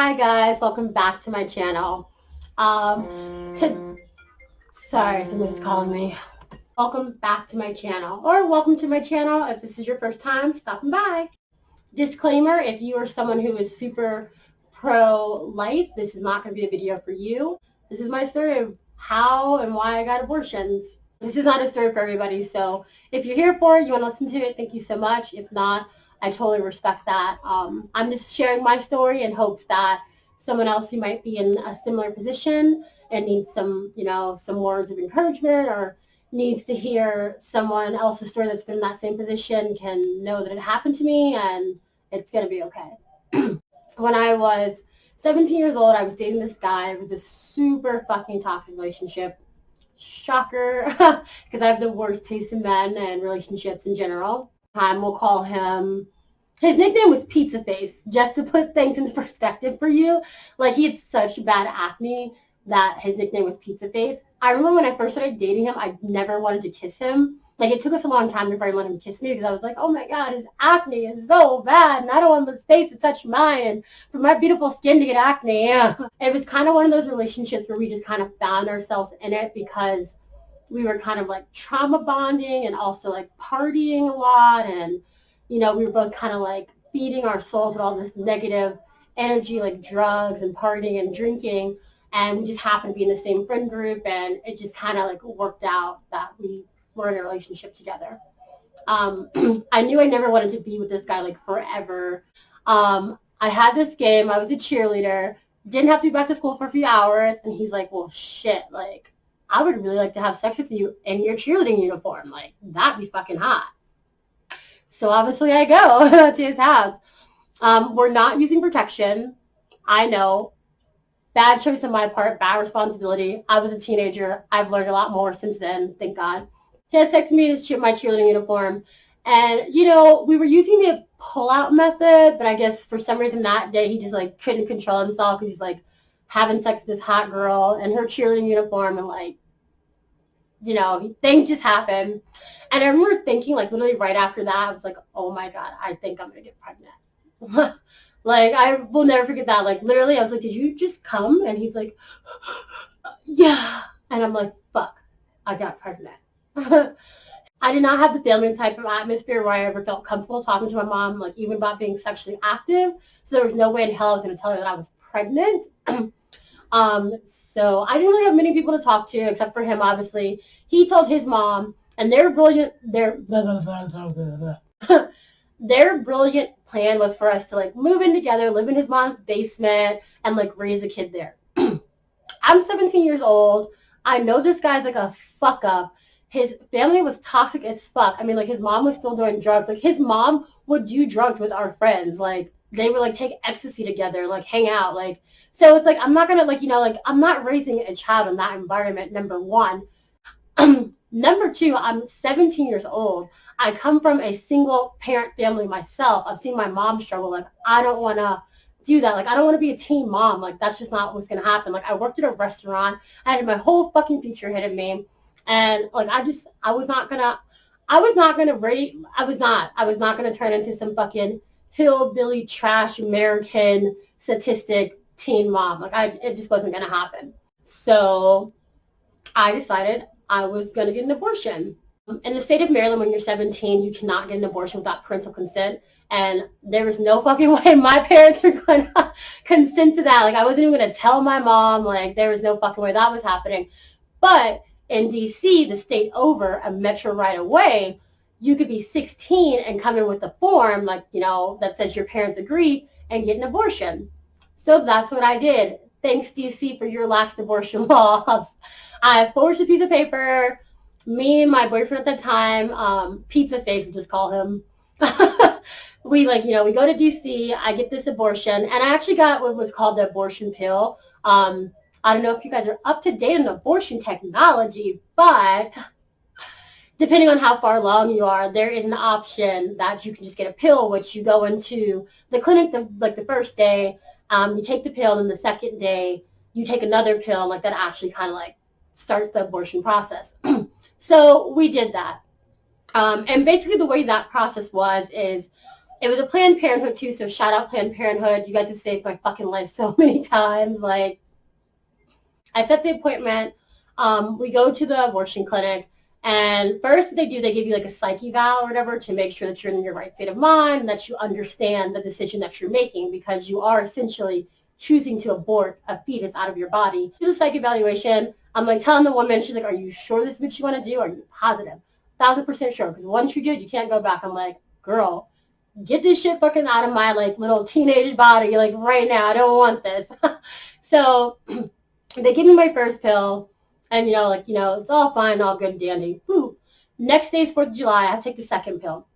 Hi guys, welcome back to my channel. Sorry, somebody's calling me. Welcome back to my channel, or welcome to my channel if this is your first time stopping by. Disclaimer, if you are someone who is super pro-life, this is not going to be a video for you. This is my story of how and why I got abortions. This is not a story for everybody, so if you're here for it, you want to listen to it, thank you so much. If not, I totally respect that. I'm just sharing my story in hopes that someone else who might be in a similar position and needs some, some words of encouragement or needs to hear someone else's story that's been in that same position can know that it happened to me and it's going to be okay. When I was 17 years old, I was dating this guy. It was a super fucking toxic relationship. Shocker, because I have the worst taste in men and relationships in general. We'll call him, his nickname was Pizza Face, just to put things into perspective for you. Like, he had such bad acne that his nickname was Pizza Face. I remember when I first started dating him, I never wanted to kiss him. Like, it took us a long time before I let him kiss me because I was like, oh my God, his acne is so bad and I don't want his face to touch mine and for my beautiful skin to get acne. Yeah. It was kind of one of those relationships where we just kind of found ourselves in it because we were kind of like trauma bonding and also like partying a lot. And, we were both kind of like feeding our souls with all this negative energy, like drugs and partying and drinking. And we just happened to be in the same friend group and it just kind of like worked out that we were in a relationship together. I knew I never wanted to be with this guy like forever. I had this game. I was a cheerleader. Didn't have to be back to school for a few hours. And he's like, well, shit, like, I would really like to have sex with you in your cheerleading uniform. Like, that'd be fucking hot. So obviously I go to his house. We're not using protection. I know. Bad choice on my part, bad responsibility. I was a teenager. I've learned a lot more since then, thank God. He had sex with me in my cheerleading uniform. And, we were using the pull-out method, but I guess for some reason that day he just, like, couldn't control himself because he's, like, having sex with this hot girl in her cheerleading uniform and, like, things just happened. And I remember thinking, like, literally right after that, I was like, oh, my God, I think I'm going to get pregnant. Like, I will never forget that. Like, literally, I was like, did you just come? And he's like, yeah. And I'm like, fuck, I got pregnant. I did not have the family type of atmosphere where I ever felt comfortable talking to my mom, like, even about being sexually active. So there was no way in hell I was going to tell her that I was pregnant. So I didn't really have many people to talk to except for him, obviously. He told his mom, and their brilliant plan was for us to, like, move in together, live in his mom's basement, and, like, raise a kid there. I'm 17 years old. I know this guy's, like, a fuck up. His family was toxic as fuck. I mean, like, his mom was still doing drugs. Like, his mom would do drugs with our friends. Like, they would, like, take ecstasy together, like, hang out. Like, so it's, like, I'm not going to, like, I'm not raising a child in that environment, number one. Number two, I'm 17 years old. I come from a single parent family myself. I've seen my mom struggle. Like, I don't want to do that. Like, I don't want to be a teen mom. Like, that's just not what's going to happen. Like, I worked at a restaurant. I had my whole fucking future ahead of me. And, like, I was not going to turn into some fucking hillbilly trash American statistic teen mom. Like, it just wasn't going to happen. So I decided I was going to get an abortion. In the state of Maryland, when you're 17, you cannot get an abortion without parental consent. And there was no fucking way my parents were going to consent to that. Like, I wasn't even going to tell my mom. Like, there was no fucking way that was happening. But in D.C., the state over, a metro right away, you could be 16 and come in with a form, like, that says your parents agree and get an abortion. So that's what I did. Thanks, D.C., for your lax abortion laws. I forged a piece of paper. Me and my boyfriend at the time, Pizza Face, we'll just call him. We go to DC. I get this abortion, and I actually got what was called the abortion pill. I don't know if you guys are up to date on abortion technology, but depending on how far along you are, there is an option that you can just get a pill, which you go into the clinic the first day, you take the pill, and the second day you take another pill, and like that actually kind of like starts the abortion process. So we did that. And basically the way that process is It was a Planned Parenthood too, so shout out Planned Parenthood. You guys have saved my fucking life so many times. Like, I set the appointment. We go to the abortion clinic, and first what they do, they give you like a psych eval or whatever to make sure that you're in your right state of mind and that you understand the decision that you're making, because you are essentially choosing to abort a fetus out of your body. Do the psych evaluation. I'm like telling the woman, she's like, "Are you sure this is what you want to do? Are you positive?" 1,000% sure, because once you do it, you can't go back. I'm like, girl, get this shit fucking out of my like little teenage body, like right now. I don't want this. So they give me my first pill, and it's all fine, all good and dandy. Whew. Next day's 4th of July, I have to take the second pill.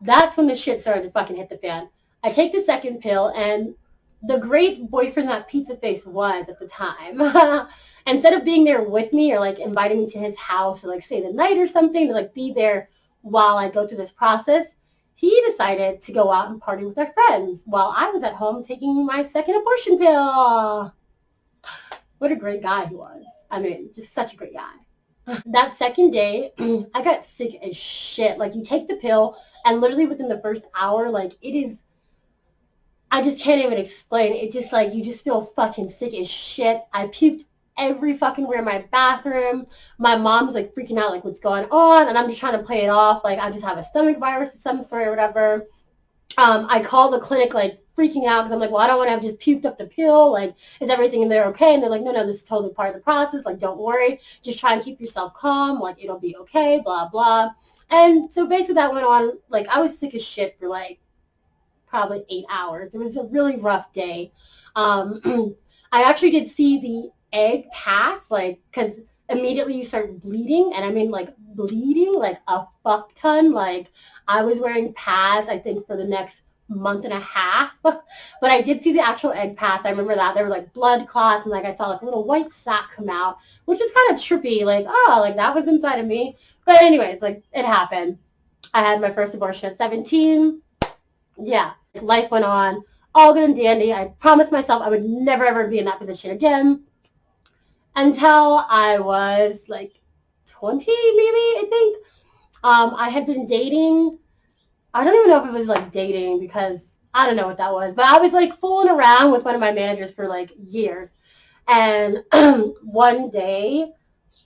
That's when the shit started to fucking hit the fan. I take the second pill, and the great boyfriend that Pizza Face was at the time, instead of being there with me or like inviting me to his house or like stay the night or something to like be there while I go through this process, he decided to go out and party with our friends while I was at home taking my second abortion pill. What a great guy he was. I mean, just such a great guy. That second day, I got sick as shit. Like, you take the pill, and literally within the first hour, like, it is, I just can't even explain. It just, like, you just feel fucking sick as shit. I puked every fucking where in my bathroom. My mom's, like, freaking out, like, what's going on? And I'm just trying to play it off. Like, I just have a stomach virus of some sort or whatever. I called the clinic, like, freaking out because I'm like, well, I don't want to have just puked up the pill. Like, is everything in there okay? And they're like, no, this is totally part of the process. Like, don't worry. Just try and keep yourself calm. Like, it'll be okay, blah, blah. And so basically that went on. Like, I was sick as shit for, like, probably 8 hours. It was a really rough day. I actually did see the egg pass, like, because immediately you start bleeding. And I mean, like, bleeding, like, a fuck ton. Like, I was wearing pads, I think, for the next month and a half. But I did see the actual egg pass. I remember that. There were, like, blood clots, and, like, I saw, like, a little white sac come out, which is kind of trippy. Like, oh, like, that was inside of me. But anyways, like, it happened. I had my first abortion at 17. Yeah, life went on. All good and dandy. I promised myself I would never, ever be in that position again until I was, like, 20, maybe, I think. I had been dating. I don't even know if it was like dating because I don't know what that was, but I was like fooling around with one of my managers for like years. And one day,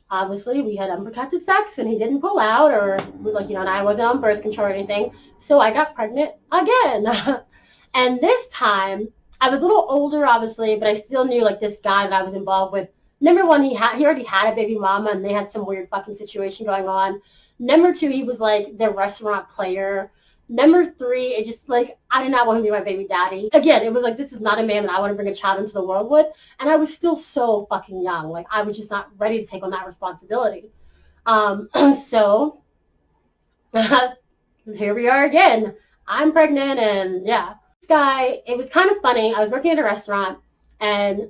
obviously, we had unprotected sex and he didn't pull out, or like, and I wasn't on birth control or anything. So I got pregnant again. And this time, I was a little older, obviously, but I still knew like this guy that I was involved with. Number one, he already had a baby mama, and they had some weird fucking situation going on. Number two, he was like the restaurant player. Number three, it just like, I did not want to be my baby daddy. Again, it was like, this is not a man that I want to bring a child into the world with. And I was still so fucking young. Like, I was just not ready to take on that responsibility. So here we are again. I'm pregnant, and yeah. This guy, it was kind of funny. I was working at a restaurant, and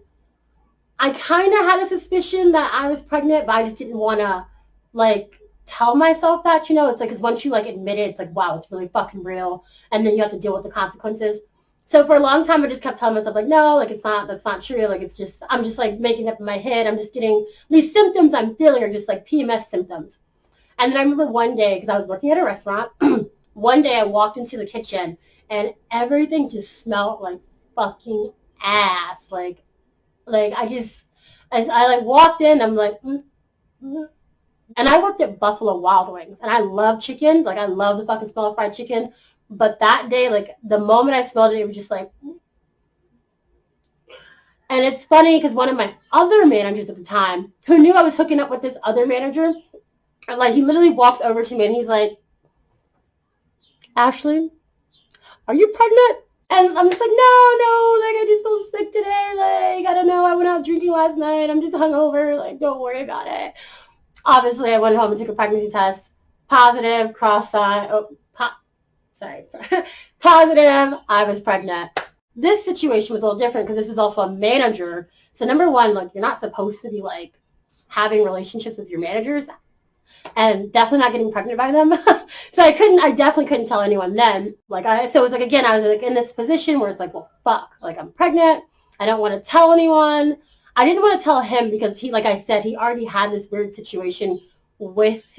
I kind of had a suspicion that I was pregnant, but I just didn't want to, like, tell myself that, it's like, because once you, like, admit it, it's like, wow, it's really fucking real, and then you have to deal with the consequences. So for a long time, I just kept telling myself, like, no, like, that's not true, like, it's just, I'm just, like, making it up in my head, I'm just getting, these symptoms I'm feeling are just, like, PMS symptoms. And then I remember one day, because I was working at a restaurant, one day I walked into the kitchen, and everything just smelled like fucking ass, like, as I like walked in, I'm like, And I worked at Buffalo Wild Wings, and I love chicken. Like, I love the fucking smell of fried chicken. But that day, like, the moment I smelled it, it was just like, And it's funny because one of my other managers at the time, who knew I was hooking up with this other manager, like, he literally walks over to me and he's like, Ashley, are you pregnant? And I'm just like, no, like, I just feel sick today. Like, I don't know, I went out drinking last night. I'm just hungover. Like, don't worry about it. Obviously, I went home and took a pregnancy test. Positive, cross-sign. Positive, I was pregnant. This situation was a little different because this was also a manager. So number one, like, you're not supposed to be, like, having relationships with your managers, and definitely not getting pregnant by them. So I definitely couldn't tell anyone then. So it's like, again, I was like in this position where it's like, well, fuck, like, I'm pregnant. I don't want to tell anyone. I didn't want to tell him because he, like I said, he already had this weird situation with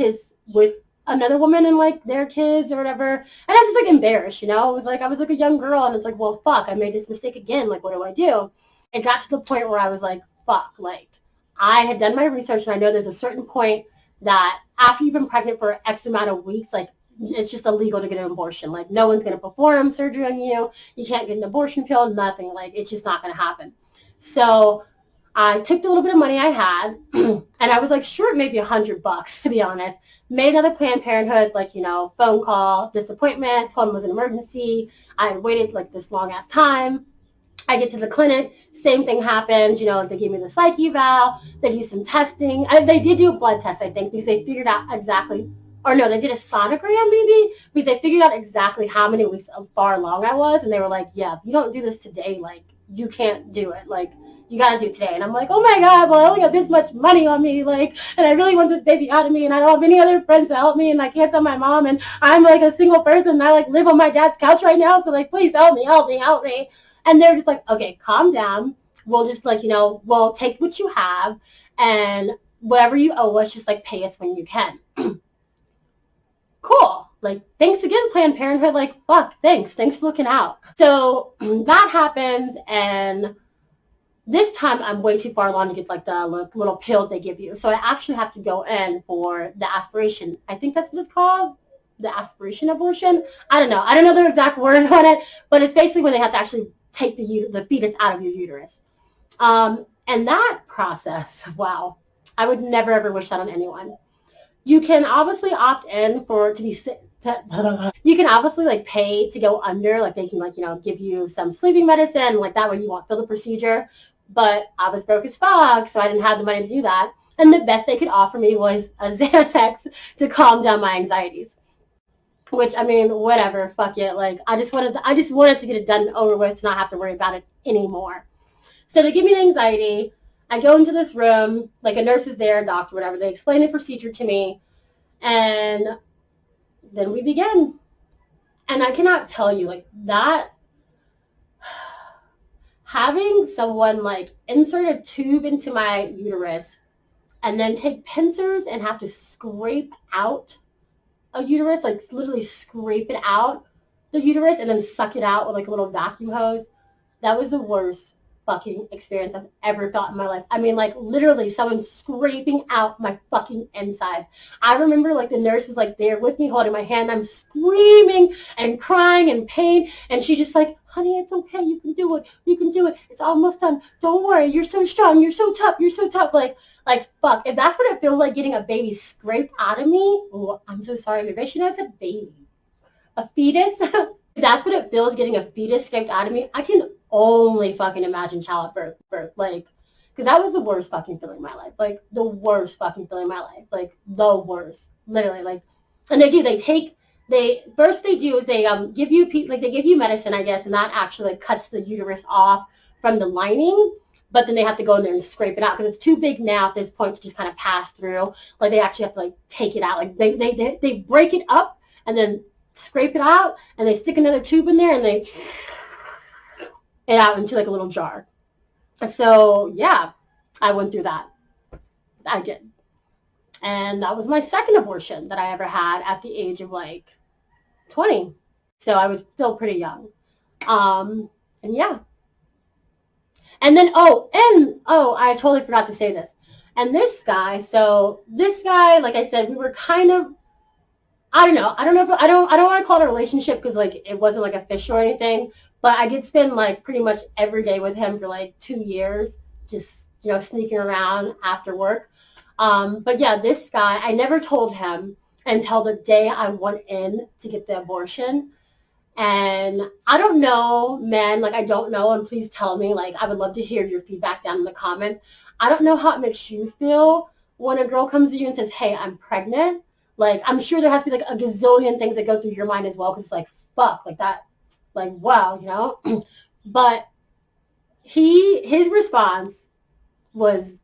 another woman and like their kids or whatever. And I'm just like embarrassed, you know? It was like, I was like a young girl and it's like, well, fuck, I made this mistake again. Like, what do I do? It got to the point where I was like, fuck, like I had done my research and I know there's a certain point that after you've been pregnant for X amount of weeks, like it's just illegal to get an abortion. Like no one's going to perform surgery on you. You can't get an abortion pill, nothing. Like it's just not going to happen. So I took the little bit of money I had and I was like, sure, maybe $100 to be honest. Made another Planned Parenthood, like, you know, phone call, disappointment, told them it was an emergency. I waited like this long ass time. I get to the clinic, same thing happens. You know, like they gave me the psych eval, they do some testing. They did do a blood test, I think, because they figured out exactly, or no, they did a sonogram maybe, because they figured out exactly how many weeks far along I was. And they were like, yeah, if you don't do this today, like, you can't do it. Like, you got to do it today. And I'm like, oh my God, well, I only have this much money on me. Like, and I really want this baby out of me. And I don't have any other friends to help me. And I can't tell my mom. And I'm like a single person. And I like live on my dad's couch right now. So like, please help me, help me, help me. And they're just like, okay, calm down. We'll just like, you know, we'll take what you have and whatever you owe us, just like pay us when you can. Cool. Like, thanks again, Planned Parenthood. Like, fuck, thanks. Thanks for looking out. So that happens. And this time I'm way too far along to get like the little pill they give you. So I actually have to go in for the aspiration. I think that's what it's called. The aspiration abortion. I don't know. I don't know the exact words on it, but it's basically when they have to actually take the fetus out of your uterus. And that process, wow, I would never ever wish that on anyone. You can obviously opt in for to be you can obviously like pay to go under, like they can like, you know, give you some sleeping medicine, like that way you won't feel the procedure. But I was broke as fuck, so I didn't have the money to do that. And the best they could offer me was a Xanax to calm down my anxieties. Which, I mean, whatever, fuck it. Like, I just wanted to get it done and over with to not have to worry about it anymore. So they give me the anxiety. I go into this room, like a nurse is there, a doctor, whatever. They explain the procedure to me, and then we begin. And I cannot tell you, like, that having someone like insert a tube into my uterus and then take pincers and have to scrape out a uterus, like literally scrape it out the uterus and then suck it out with like a little vacuum hose. That was the worst fucking experience I've ever felt in my life. I mean, like literally someone scraping out my fucking insides. I remember like the nurse was like there with me holding my hand. I'm screaming and crying in pain. And she just like, honey, it's okay. You can do it. You can do it. It's almost done. Don't worry. You're so strong. You're so tough. You're so tough. Like, fuck. If that's what it feels like getting a baby scraped out of me, oh, I'm so sorry. Maybe I shouldn't have said baby. A fetus? If that's what it feels getting a fetus scraped out of me, I can only fucking imagine childbirth. Like, because that was the worst fucking feeling in my life. Like, the worst fucking feeling in my life. Like, the worst. Literally, like, and first what they do is they give you medicine, I guess, and that actually like cuts the uterus off from the lining, but then they have to go in there and scrape it out because it's too big now at this point to just kind of pass through. Like, they actually have to like take it out. Like, they break it up and then scrape it out, and they stick another tube in there and they it out into like a little jar. So yeah, I went through that. I did. And that was my second abortion that I ever had at the age of like 20. So I was still pretty young. And yeah. And then, I totally forgot to say this. And this guy, like I said, we were kind of, I don't know if, I don't want to call it a relationship because like it wasn't like official or anything, but I did spend like pretty much every day with him for like 2 years, just, you know, sneaking around after work. But yeah, this guy, I never told him until the day I went in to get the abortion. And I don't know, men, like I don't know, and please tell me, like I would love to hear your feedback down in the comments. I don't know how it makes you feel when a girl comes to you and says, hey, I'm pregnant. Like, I'm sure there has to be like a gazillion things that go through your mind as well, because it's like, fuck, like that, like, wow, you know? But his response was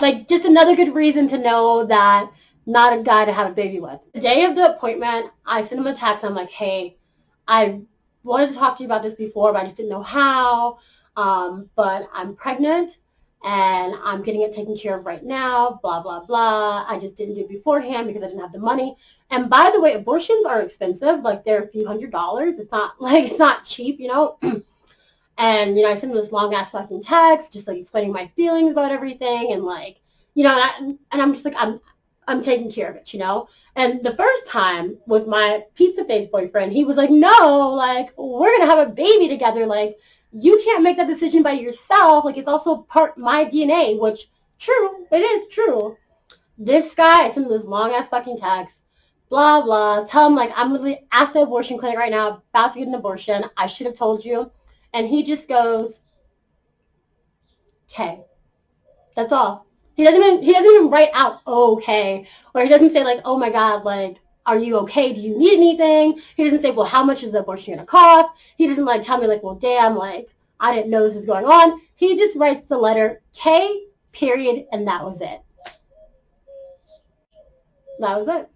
like just another good reason to know that not a guy to have a baby with. The day of the appointment, I sent him a text. I'm like, hey, I wanted to talk to you about this before, but I just didn't know how. But I'm pregnant and I'm getting it taken care of right now, blah, blah, blah. I just didn't do it beforehand because I didn't have the money. And by the way, abortions are expensive. Like, they're a few $100s. It's not like, it's not cheap, you know? And, you know, I sent him this long ass fucking text, just like explaining my feelings about everything. And like, you know, and I'm just like, I'm taking care of it, you know? And the first time with my pizza face boyfriend, he was like, no, like, we're going to have a baby together. Like, you can't make that decision by yourself. Like, it's also part my DNA, which, true, it is true. This guy, I sent him this long ass fucking text, blah, blah, tell him like, I'm literally at the abortion clinic right now, about to get an abortion. I should have told you. And he just goes, okay. That's all. He doesn't even write out okay, or he doesn't say like, oh my god, like, are you okay? Do you need anything? He doesn't say, well, how much is the abortion gonna cost? He doesn't like tell me like, well, damn, like, I didn't know this was going on. He just writes the letter K, period, and that was it. That was it.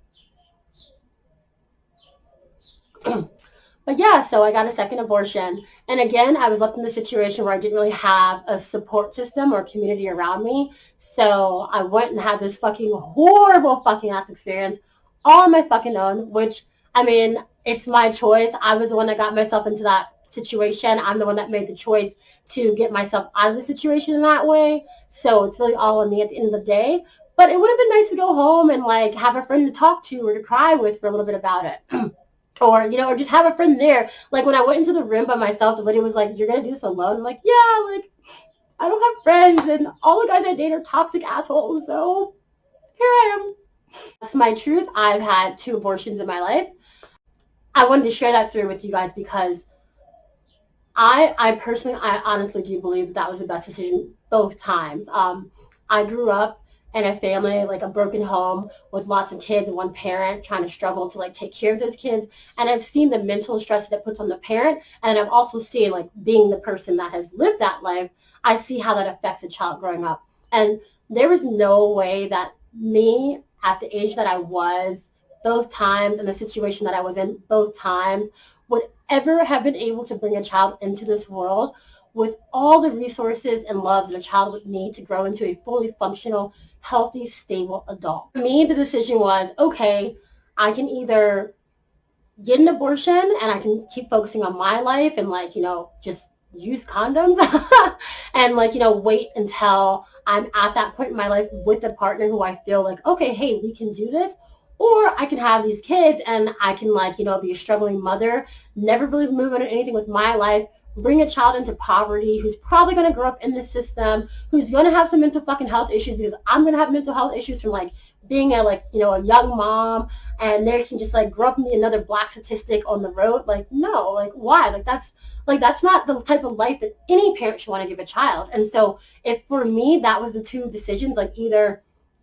But yeah, so I got a second abortion. And again, I was left in the situation where I didn't really have a support system or community around me. So I went and had this fucking horrible fucking ass experience all on my fucking own, which, I mean, it's my choice. I was the one that got myself into that situation. I'm the one that made the choice to get myself out of the situation in that way. So it's really all on me at the end of the day. But it would have been nice to go home and like have a friend to talk to or to cry with for a little bit about it. Or, you know, or just have a friend there. Like, when I went into the room by myself, this lady was like, you're going to do this alone? I'm like, yeah, like, I don't have friends, and all the guys I date are toxic assholes, so here I am. That's my truth. I've had 2 abortions in my life. I wanted to share that story with you guys because I personally, I honestly do believe that was the best decision both times. I grew up in a family, like a broken home with lots of kids and one parent trying to struggle to like take care of those kids. And I've seen the mental stress that it puts on the parent. And I've also seen, like, being the person that has lived that life, I see how that affects a child growing up. And there was no way that me at the age that I was both times and the situation that I was in both times would ever have been able to bring a child into this world with all the resources and love that a child would need to grow into a fully functional, healthy, stable adult. For me, the decision was, okay, I can either get an abortion and I can keep focusing on my life and, like, you know, just use condoms and, like, you know, wait until I'm at that point in my life with a partner who I feel like, okay, hey, we can do this. Or I can have these kids and I can, like, you know, be a struggling mother, never really move on anything with my life, bring a child into poverty who's probably going to grow up in the system, who's going to have some mental fucking health issues because I'm going to have mental health issues from, like, being a, like, you know, a young mom, and they can just, like, grow up and be another black statistic on the road. Like, no, like, why? That's not the type of life that any parent should want to give a child. And so if for me, that was the 2 decisions, like, either,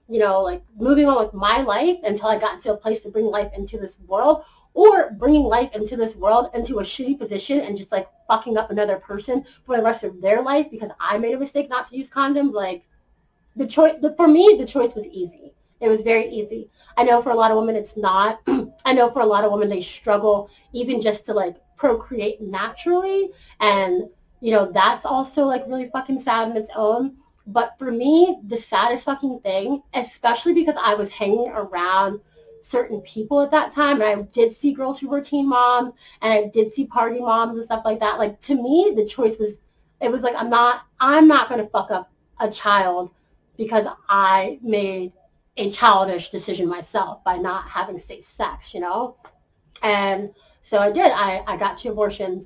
you know, like, moving on with my life until I got to a place to bring life into this world, or bringing life into this world into a shitty position and just, like, fucking up another person for the rest of their life because I made a mistake not to use condoms. Like, for me, the choice was easy. It was very easy. I know for a lot of women it's not. I know for a lot of women they struggle even just to, like, procreate naturally, and, you know, that's also, like, really fucking sad in its own. But for me, the saddest fucking thing, especially because I was hanging around certain people at that time, and I did see girls who were teen moms, and I did see party moms and stuff like that. Like, to me, the choice was, it was like, I'm not going to fuck up a child because I made a childish decision myself by not having safe sex, you know? And so I did. I got 2 abortions.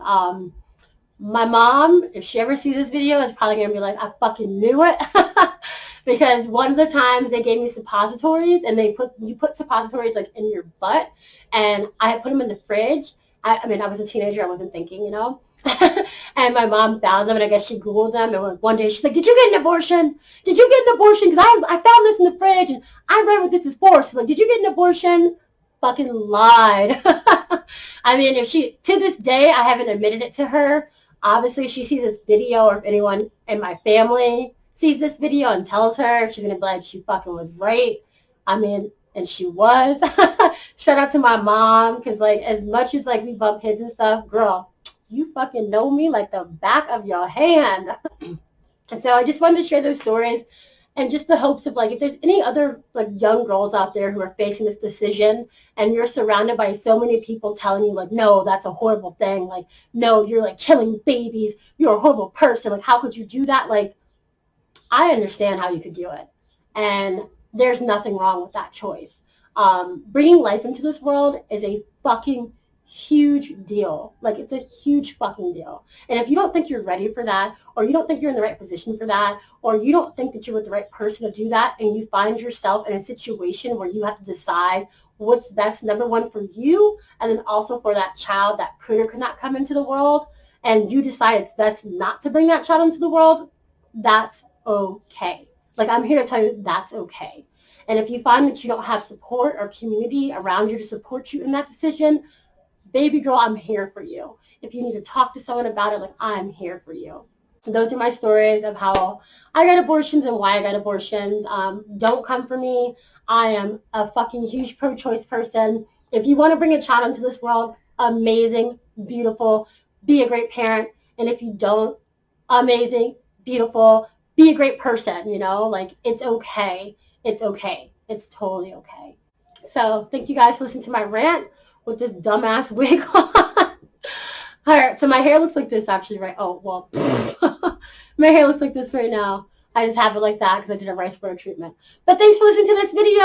My mom, if she ever sees this video, is probably going to be like, I fucking knew it. Because one of the times they gave me suppositories, and you put suppositories, like, in your butt, and I had put them in the fridge. I mean, I was a teenager. I wasn't thinking, you know. And my mom found them, and I guess she Googled them. And one day she's like, did you get an abortion? Did you get an abortion? Because I found this in the fridge, and I read what this is for. She's like, did you get an abortion? Fucking lied. I mean, if she, to this day, I haven't admitted it to her. Obviously, if she sees this video, or if anyone in my family sees this video and tells her, she's going to be like, she fucking was right. I mean, and she was. Shout out to my mom, because, like, as much as, like, we bump heads and stuff, girl, you fucking know me like the back of your hand. And so I just wanted to share those stories and just the hopes of, like, if there's any other, like, young girls out there who are facing this decision and you're surrounded by so many people telling you, like, no, that's a horrible thing. Like, no, you're, like, killing babies. You're a horrible person. Like, how could you do that? Like, I understand how you could do it. And there's nothing wrong with that choice. Bringing life into this world is a fucking huge deal. Like, it's a huge fucking deal. And if you don't think you're ready for that, or you don't think you're in the right position for that, or you don't think that you're with the right person to do that, and you find yourself in a situation where you have to decide what's best, number one, for you, and then also for that child that could or could not come into the world, and you decide it's best not to bring that child into the world, that's okay. Like, I'm here to tell you that's okay. And if you find that you don't have support or community around you to support you in that decision, baby girl, I'm here for you. If you need to talk to someone about it, like, I'm here for you. So those are my stories of how I got abortions and why I got abortions. Don't come for me. I am a fucking huge pro-choice person. If you want to bring a child into this world, amazing, beautiful, be a great parent. And if you don't, amazing, beautiful, be a great person, you know? Like, it's okay. It's okay. It's totally okay. So thank you guys for listening to my rant with this dumbass wig on. All right, so my hair looks like this actually, right? Oh, well, my hair looks like this right now. I just have it like that because I did a rice burn treatment. But thanks for listening to this video.